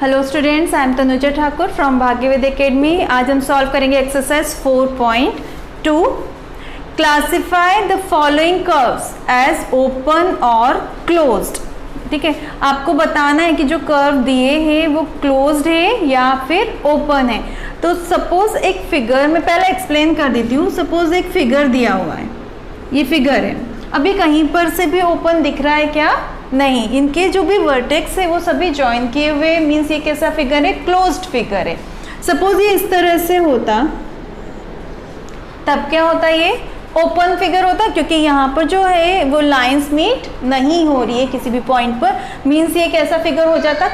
Hello students, I am Tanuja Thakur from Bhagyaved academy. आज हम solve करेंगे exercise 4.2। Classify the following curves as open और closed. ठीक है, आपको बताना है कि जो कर्व दिए हैं वो क्लोज्ड है या फिर ओपन है। तो सपोज एक फिगर मैं पहले एक्सप्लेन कर देती हूँ। सपोज एक फिगर दिया हुआ है, ये फिगर है। अभी कहीं पर से भी ओपन दिख रहा है क्या? नहीं। इनके जो भी वर्टेक्स है वो सभी ज्वाइन किए हुए, मीन्स ये कैसा फिगर है? क्लोज्ड फिगर है। सपोज ये इस तरह से होता तब क्या होता? ये ओपन फिगर होता, क्योंकि यहाँ पर जो है वो लाइंस मीट नहीं हो रही है किसी भी पॉइंट पर, मीन्स ये कैसा फिगर हो जाता?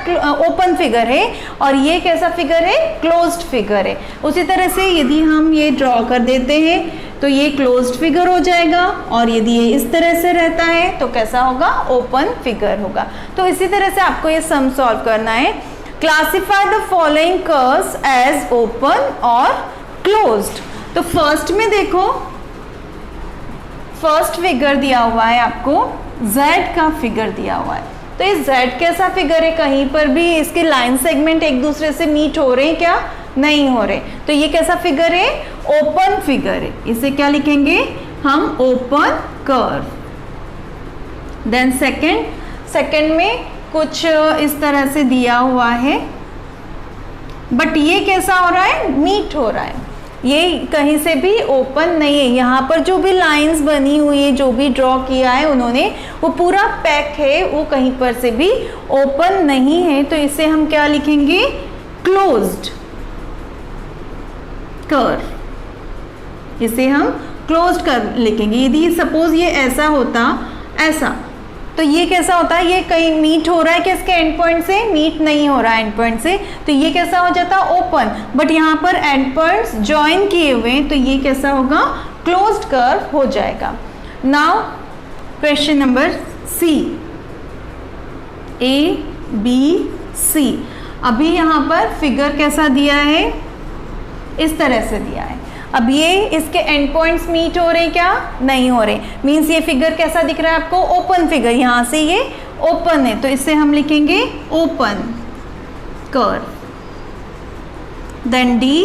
ओपन फिगर है। और ये कैसा फिगर है? क्लोज्ड फिगर है। उसी तरह से यदि हम ये ड्रॉ कर देते हैं तो ये क्लोज्ड फिगर हो जाएगा, और यदि ये इस तरह से रहता है तो कैसा होगा? ओपन फिगर होगा। तो इसी तरह से आपको ये सम सॉल्व करना है। Classify the following curves as open और क्लोज्ड। तो फर्स्ट में देखो, फर्स्ट फिगर दिया हुआ है आपको, Z का फिगर दिया हुआ है। तो ये Z कैसा फिगर है? कहीं पर भी इसके लाइन सेगमेंट एक दूसरे से मीट हो रहे हैं क्या? नहीं हो रहे। तो ये कैसा फिगर है? ओपन फिगर है। इसे क्या लिखेंगे हम? Open curve. देन सेकंड में कुछ इस तरह से दिया हुआ है, बट ये कैसा हो रहा है? मीट हो रहा है। ये कहीं से भी ओपन नहीं है। यहाँ पर जो भी लाइंस बनी हुई है, जो भी ड्रॉ किया है उन्होंने, वो पूरा पैक है, वो कहीं पर से भी ओपन नहीं है। तो इसे हम क्या लिखेंगे? Closed curve. इसे हम क्लोज्ड कर्व लिखेंगे। यदि सपोज ये ऐसा होता, ऐसा, तो ये कैसा होता है? ये कहीं मीट हो रहा है कि इसके एंड पॉइंट से? मीट नहीं हो रहा है एंड पॉइंट से, तो ये कैसा हो जाता? ओपन। बट यहाँ पर एंड पॉइंट्स ज्वाइन किए हुए, तो ये कैसा होगा? क्लोज्ड कर्व हो जाएगा। Now question number C, ABC। अभी यहाँ पर फिगर कैसा दिया है? इस तरह से दिया है। अब ये इसके एंड पॉइंट्स मीट हो रहे क्या? नहीं हो रहे। मीन्स ये फिगर कैसा दिख रहा है आपको? Open figure. यहाँ से ये ओपन है, तो इसे हम लिखेंगे ओपन कर्व। देन डी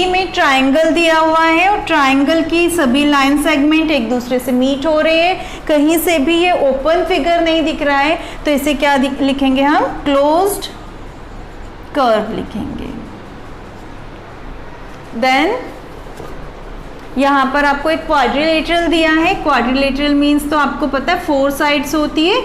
में ट्राइंगल दिया हुआ है, और ट्राइंगल की सभी लाइन सेगमेंट एक दूसरे से मीट हो रहे हैं। कहीं से भी ये ओपन फिगर नहीं दिख रहा है, तो इसे क्या लिखेंगे हम? क्लोज्ड कर्व लिखेंगे। देन यहाँ पर आपको एक क्वाड्रिलेटरल दिया है। क्वाड्रिलेटरल मीन्स तो आपको पता है 4 साइड्स होती है।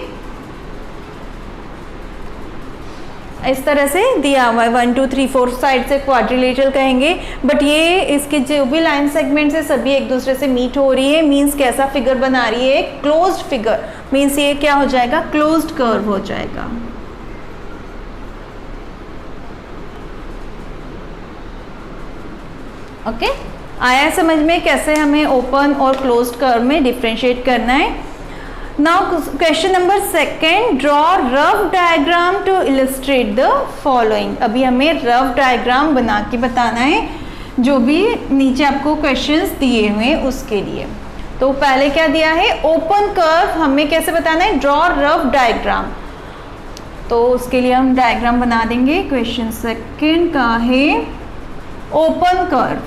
इस तरह से दिया हुआ है, 1 2 3 4 साइड से क्वाड्रिलेटरल कहेंगे। बट ये इसके जो भी लाइन सेगमेंट्स है सभी एक दूसरे से मीट हो रही है, मीन्स कैसा फिगर बना रही है? Closed figure. मीन्स ये क्या हो जाएगा? क्लोज्ड कर्व हो जाएगा। ओके, आया समझ में कैसे हमें ओपन और क्लोज्ड कर्व में डिफरेंशिएट करना है। Now question number 2, draw rough diagram to illustrate the following. अभी हमें रफ डायग्राम बना के बताना है, जो भी नीचे आपको क्वेश्चंस दिए हुए हैं उसके लिए। तो पहले क्या दिया है? Open curve. हमें कैसे बताना है? Draw rough diagram. तो उसके लिए हम डायग्राम बना देंगे। क्वेश्चन 2 का है ओपन कर्व।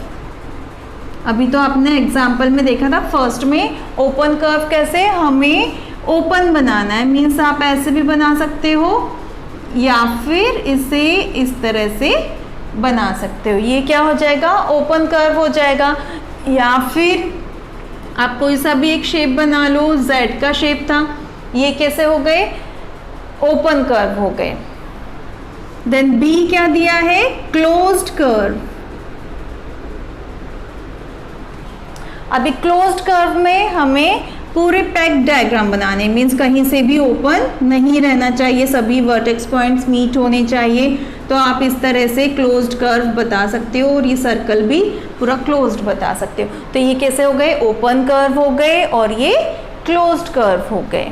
अभी तो आपने एग्जाम्पल में देखा था फर्स्ट में ओपन कर्व कैसे हमें ओपन बनाना है। मीन्स आप ऐसे भी बना सकते हो या फिर इसे इस तरह से बना सकते हो। ये क्या हो जाएगा? ओपन कर्व हो जाएगा। या फिर आप कोई सा भी एक शेप बना लो। Z का शेप था, ये कैसे हो गए? ओपन कर्व हो गए। देन B क्या दिया है? Closed curve. अभी क्लोज्ड कर्व में हमें पूरे पैक्ड डायग्राम बनाने, मीन्स कहीं से भी ओपन नहीं रहना चाहिए, सभी वर्टेक्स पॉइंट्स मीट होने चाहिए। तो आप इस तरह से क्लोज्ड कर्व बता सकते हो, और ये सर्कल भी पूरा क्लोज्ड बता सकते हो। तो ये कैसे हो गए? ओपन कर्व हो गए, और ये क्लोज्ड कर्व हो गए।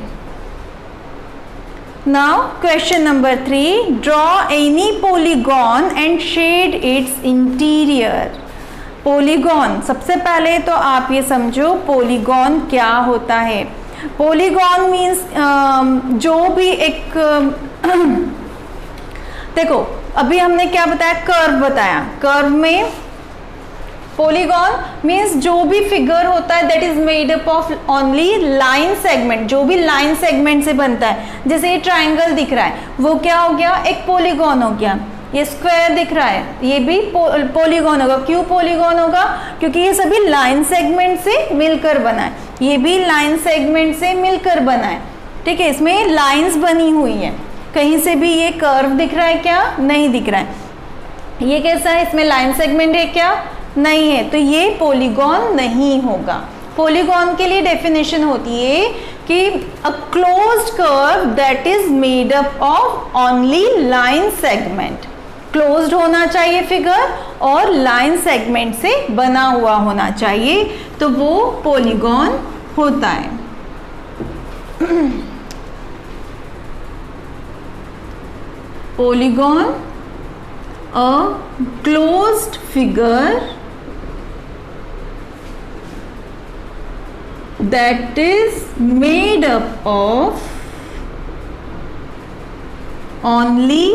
Now question number 3, draw any polygon and shade its interior. Polygon, सबसे पहले तो आप ये समझो पॉलीगॉन क्या होता है। पॉलीगॉन मीन्स जो भी एक देखो अभी हमने क्या बताया, कर्व बताया। कर्व में पॉलीगॉन मीन्स जो भी फिगर होता है that is made up of only line segment, जो भी लाइन सेगमेंट से बनता है। जैसे ये ट्राइंगल दिख रहा है वो क्या हो गया, एक पॉलीगॉन हो गया। ये स्क्वायर दिख रहा है ये भी पॉलीगॉन होगा। क्यों पॉलीगॉन होगा, क्योंकि ये सभी लाइन सेगमेंट से मिलकर बना है, ये भी लाइन सेगमेंट से मिलकर बना है। ठीक है, इसमें लाइंस बनी हुई है, कहीं से भी ये कर्व दिख रहा है क्या, नहीं दिख रहा है। ये कैसा है, इसमें लाइन सेगमेंट है क्या, नहीं है, तो ये पॉलीगॉन नहीं होगा। पॉलीगॉन के लिए डेफिनेशन होती है कि a closed curve that is made up of only line segment. Closed होना चाहिए फिगर और लाइन सेगमेंट से बना हुआ होना चाहिए, तो वो पॉलीगॉन होता है। Polygon a closed figure that is made up of only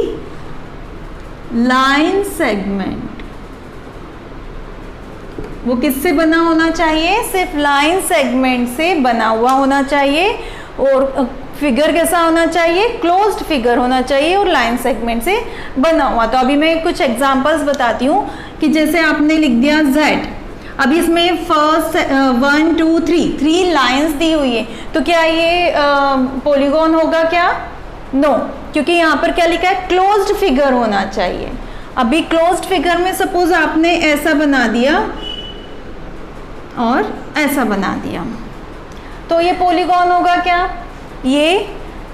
line segment। वो किससे बना होना चाहिए, सिर्फ लाइन सेगमेंट से बना हुआ होना चाहिए। और फिगर कैसा होना चाहिए, क्लोज्ड फिगर होना चाहिए और लाइन सेगमेंट से बना हुआ। तो अभी मैं कुछ एग्जांपल्स बताती हूँ कि जैसे आपने लिख दिया Z, अभी इसमें फर्स्ट 1 2 3 लाइंस दी हुई है, तो क्या ये पॉलीगॉन होगा क्या, नो, क्योंकि यहाँ पर क्या लिखा है, क्लोज्ड फिगर होना चाहिए। अभी क्लोज्ड फिगर में सपोज आपने ऐसा बना दिया और ऐसा बना दिया, तो ये पॉलीगॉन होगा क्या, ये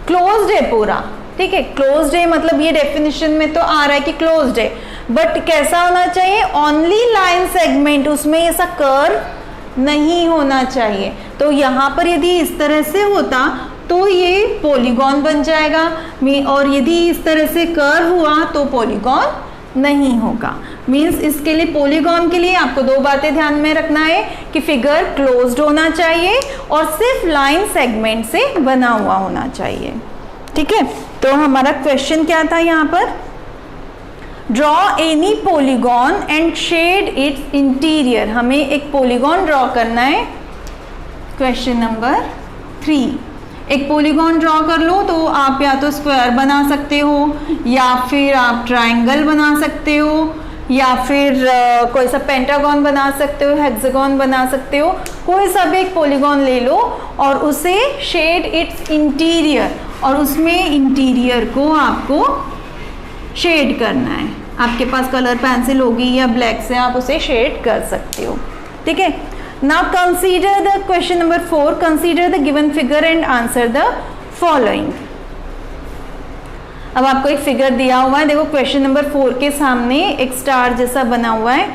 क्लोज्ड है पूरा। ठीक है, क्लोज्ड है मतलब ये डेफिनेशन में तो आ रहा है कि क्लोज्ड है, बट कैसा होना चाहिए, ओनली लाइन सेगमेंट, उसमें ऐसा कर्व नहीं होना चाहिए। तो यहाँ पर यदि इस तरह से होता तो ये पॉलीगॉन बन जाएगा, और यदि इस तरह से कर्व हुआ तो पॉलीगॉन नहीं होगा। मीन्स इसके लिए, पॉलीगॉन के लिए आपको दो बातें ध्यान में रखना है कि फिगर क्लोज्ड होना चाहिए और सिर्फ लाइन सेगमेंट से बना हुआ होना चाहिए। ठीक है, तो हमारा क्वेश्चन क्या था यहाँ पर, draw any polygon and shade its interior. हमें एक पॉलीगॉन ड्रॉ करना है। क्वेश्चन नंबर 3, एक पॉलीगॉन ड्रॉ कर लो, तो आप या तो स्क्वायर बना सकते हो, या फिर आप ट्राइंगल बना सकते हो, या फिर कोई सा पेंटागन बना सकते हो, हेक्सागन बना सकते हो, कोई सा भी एक पॉलीगॉन ले लो और उसे शेड इट्स इंटीरियर, और उसमें इंटीरियर को आपको शेड करना है। आपके पास कलर पेंसिल होगी या ब्लैक से आप उसे शेड कर सकते हो। ठीक है, now consider the question number 4, consider the given figure and answer the following. अब आपको एक फिगर दिया हुआ है, देखो क्वेश्चन नंबर 4 के सामने एक स्टार जैसा बना हुआ है,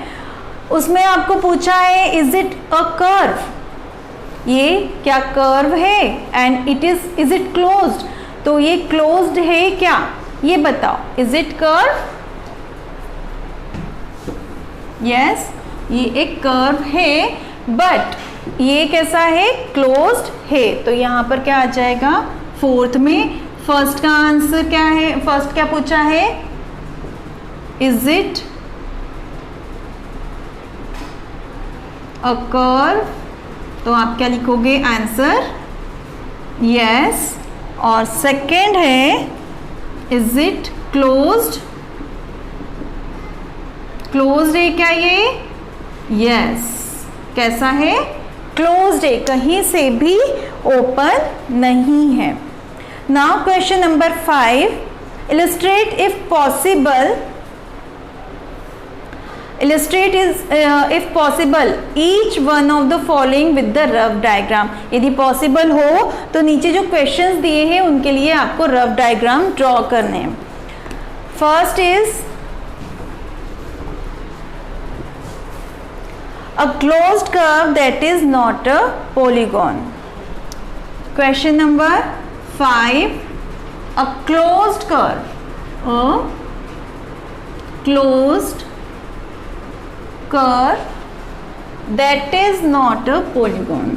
उसमें आपको पूछा है इज इट अ कर्व, ये क्या कर्व है, एंड इज इट क्लोज्ड, तो ये क्लोज्ड है क्या, ये बताओ, इज इट कर्व, यस, ये एक कर्व है, बट ये कैसा है, क्लोज्ड है। तो यहाँ पर क्या आ जाएगा, फोर्थ में फर्स्ट का आंसर क्या है, फर्स्ट क्या पूछा है, इज इट अ कर्व, तो आप क्या लिखोगे आंसर, यस, और सेकंड है इज इट क्लोज्ड, क्लोज्ड है क्या ये, यस, कैसा है, क्लोज्ड है, कहीं से भी ओपन नहीं है। Now question number 5, illustrate if possible, illustrate is if possible each one of the following with the rough diagram। यदि पॉसिबल हो तो नीचे जो क्वेश्चंस दिए हैं उनके लिए आपको रफ डायग्राम ड्रॉ करने हैं। First is a closed curve that is not a polygon। Question number 5, a closed curve, a closed curve that is not a polygon।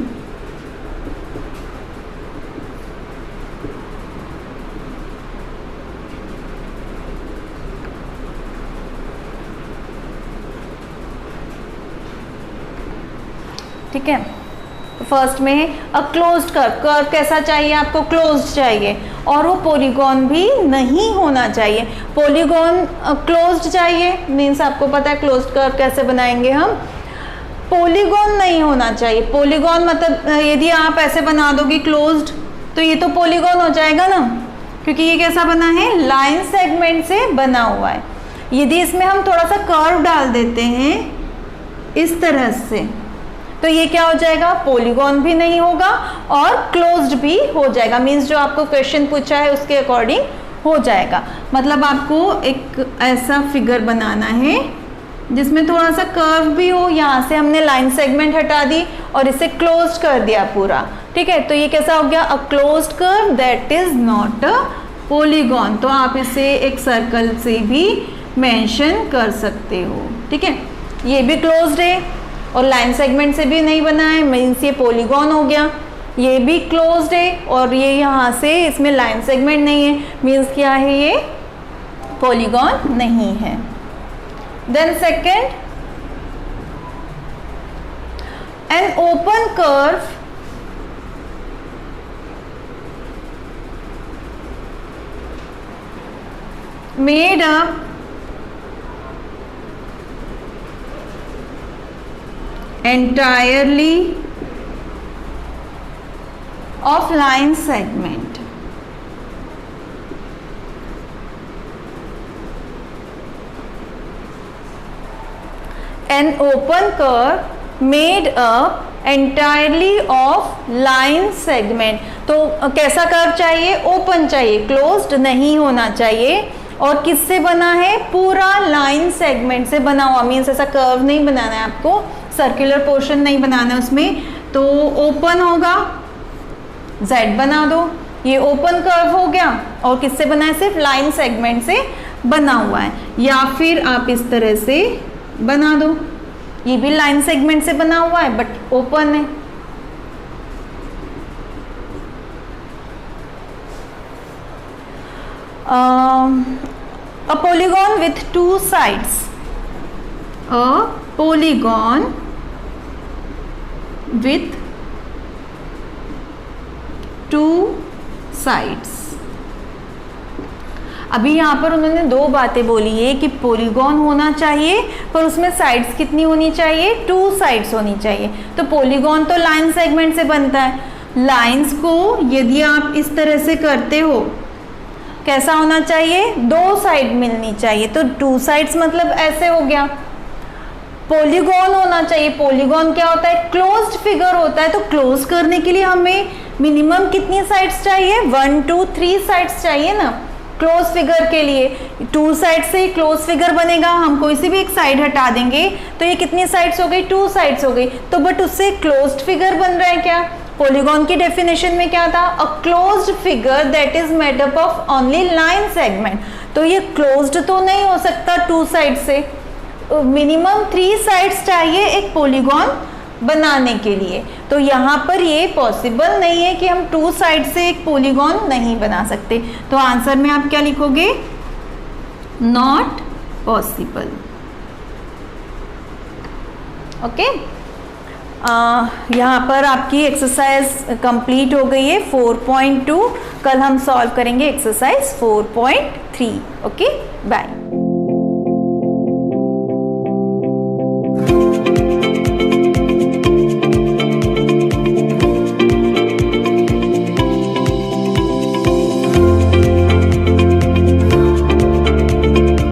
ठीक है। फर्स्ट में अ क्लोज्ड कर्व, कर्व कैसा चाहिए आपको, closed चाहिए, और वो पॉलीगॉन भी नहीं होना चाहिए। पॉलीगॉन क्लोज्ड चाहिए, मीन्स आपको पता है क्लोज्ड कर्व कैसे बनाएंगे हम, पॉलीगॉन नहीं होना चाहिए। पॉलीगॉन मतलब यदि आप ऐसे बना दोगे क्लोज्ड तो ये तो पॉलीगॉन हो जाएगा ना, क्योंकि ये कैसा बना है, लाइन सेगमेंट से बना हुआ है। यदि इसमें हम थोड़ा सा कर्व डाल देते हैं इस तरह से तो ये क्या हो जाएगा, पॉलीगॉन भी नहीं होगा और क्लोज्ड भी हो जाएगा। मीन्स जो आपको क्वेश्चन पूछा है उसके अकॉर्डिंग हो जाएगा। मतलब आपको एक ऐसा फिगर बनाना है जिसमें थोड़ा सा कर्व भी हो, यहाँ से हमने लाइन सेगमेंट हटा दी और इसे क्लोज्ड कर दिया पूरा, ठीक है। तो ये कैसा हो गया, a closed curve that is not a polygon. तो आप इसे एक सर्कल से भी मेंशन कर सकते हो, ठीक है। ये भी क्लोज्ड है और लाइन सेगमेंट से भी नहीं बना है, मीन्स ये पॉलीगॉन हो गया। ये भी क्लोज्ड है और ये यहाँ से इसमें लाइन सेगमेंट नहीं है, मीन्स क्या है, ये पॉलीगॉन नहीं है। Then second, an open curve made up entirely of line segment. An open curve made up entirely of line segment. तो कैसा कर्व चाहिए, ओपन चाहिए, क्लोज्ड नहीं होना चाहिए। और किससे बना है, पूरा लाइन सेगमेंट से बना हुआ, मीन्स ऐसा कर्व नहीं बनाना है आपको, सर्कुलर पोर्शन नहीं बनाना है उसमें। तो ओपन होगा, Z बना दो, ये ओपन कर्व हो गया और किससे बना है, सिर्फ लाइन सेगमेंट से बना हुआ है। या फिर आप इस तरह से बना दो, ये भी लाइन सेगमेंट से बना हुआ है बट ओपन है। A polygon with two sides, a polygon with two sides। अभी यहाँ पर उन्होंने दो बातें बोली है कि पॉलीगॉन होना चाहिए पर उसमें साइड्स कितनी होनी चाहिए, टू साइड्स होनी चाहिए। तो पॉलीगॉन तो लाइन सेगमेंट से बनता है, लाइंस को यदि आप इस तरह से करते हो कैसा होना चाहिए, दो साइड मिलनी चाहिए। तो टू साइड्स मतलब ऐसे हो गया। पॉलीगॉन होना चाहिए, पॉलीगॉन क्या होता है, क्लोज्ड फिगर होता है। तो क्लोज करने के लिए हमें मिनिमम कितनी साइड्स चाहिए, 1 2 3 साइड्स चाहिए ना क्लोज फिगर के लिए। टू साइड से क्लोज फिगर बनेगा, हम कोई सी भी एक साइड हटा देंगे तो ये कितनी साइड्स हो गई, टू साइड्स हो गई। तो बट उससे क्लोज्ड फिगर बन रहा है क्या, पॉलीगॉन की डेफिनेशन में क्या था, a closed figure that is made up of only line segment. तो ये क्लोज्ड तो नहीं हो सकता टू साइड से, मिनिमम 3 साइड्स चाहिए एक पॉलीगॉन बनाने के लिए। तो यहाँ पर ये पॉसिबल नहीं है कि हम टू साइड से एक पॉलीगॉन नहीं बना सकते। तो आंसर में आप क्या लिखोगे, नॉट पॉसिबल। ओके, यहाँ पर आपकी एक्सरसाइज कंप्लीट हो गई है 4.2। कल हम सॉल्व करेंगे एक्सरसाइज 4.3। Okay, bye.